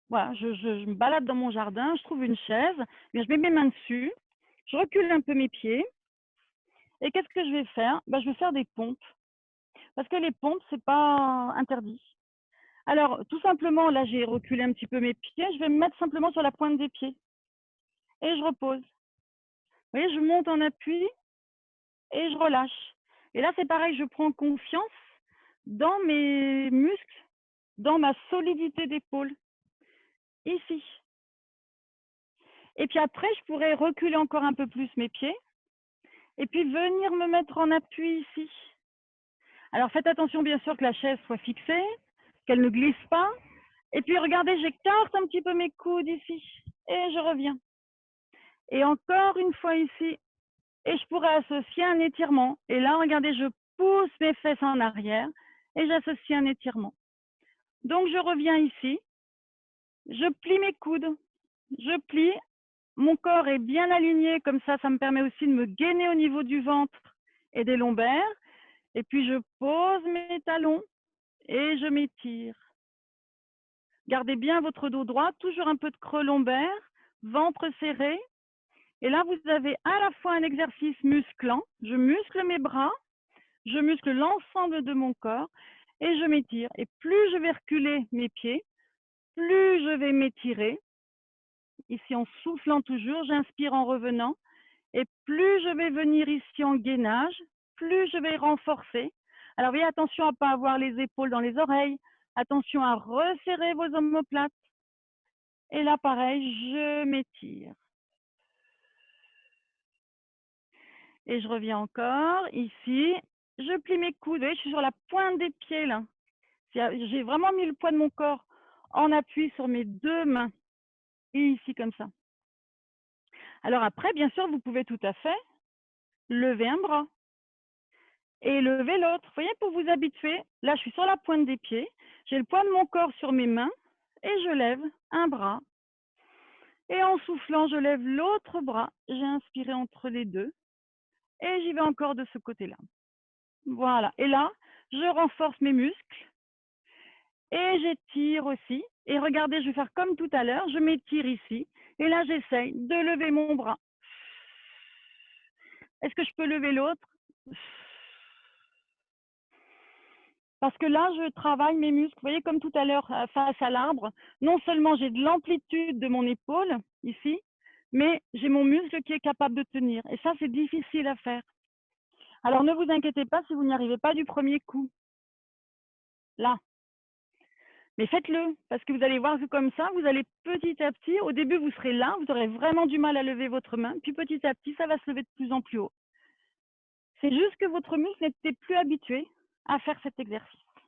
Voilà, je me balade dans mon jardin, je trouve une chaise, je mets mes mains dessus, je recule un peu mes pieds. Et qu'est-ce que je vais faire? Je vais faire des pompes. Parce que les pompes, c'est pas interdit. Alors, tout simplement, là, j'ai reculé un petit peu mes pieds. Je vais me mettre simplement sur la pointe des pieds. Et je repose. Vous voyez, je monte en appui et je relâche. Et là, c'est pareil, je prends confiance dans mes muscles, dans ma solidité d'épaule. Ici. Et puis après, je pourrais reculer encore un peu plus mes pieds. Et puis venir me mettre en appui ici. Alors faites attention bien sûr que la chaise soit fixée, qu'elle ne glisse pas. Et puis regardez, j'écarte un petit peu mes coudes ici et je reviens. Et encore une fois ici. Et je pourrais associer un étirement. Et là, regardez, je pousse mes fesses en arrière et j'associe un étirement. Donc je reviens ici, je plie mes coudes, je plie, mon corps est bien aligné, comme ça me permet aussi de me gainer au niveau du ventre et des lombaires. Et puis je pose mes talons et je m'étire. Gardez bien votre dos droit, toujours un peu de creux lombaire, ventre serré. Et là, vous avez à la fois un exercice musclant, je muscle mes bras, je muscle l'ensemble de mon corps et je m'étire. Et plus je vais reculer mes pieds, plus je vais m'étirer. Ici, en soufflant toujours, j'inspire en revenant. Et plus je vais venir ici en gainage, plus je vais renforcer. Alors, voyez, attention à ne pas avoir les épaules dans les oreilles. Attention à resserrer vos omoplates. Et là, pareil, je m'étire. Et je reviens encore ici. Je plie mes coudes. Vous voyez, je suis sur la pointe des pieds là. J'ai vraiment mis le poids de mon corps en appui sur mes deux mains. Et ici, comme ça. Alors après, bien sûr, vous pouvez tout à fait lever un bras et lever l'autre. Vous voyez, pour vous habituer, là, je suis sur la pointe des pieds. J'ai le poids de mon corps sur mes mains et je lève un bras. Et en soufflant, je lève l'autre bras. J'ai inspiré entre les deux. Et j'y vais encore de ce côté-là. Voilà. Et là, je renforce mes muscles. Et j'étire aussi. Et regardez, je vais faire comme tout à l'heure. Je m'étire ici. Et là, j'essaye de lever mon bras. Est-ce que je peux lever l'autre? Parce que là, je travaille mes muscles. Vous voyez, comme tout à l'heure, face à l'arbre, non seulement j'ai de l'amplitude de mon épaule, ici, mais j'ai mon muscle qui est capable de tenir. Et ça, c'est difficile à faire. Alors, ne vous inquiétez pas si vous n'y arrivez pas du premier coup. Là. Mais faites-le, parce que vous allez voir que comme ça, vous allez petit à petit, au début, vous serez là, vous aurez vraiment du mal à lever votre main, puis petit à petit, ça va se lever de plus en plus haut. C'est juste que votre muscle n'était plus habitué à faire cet exercice.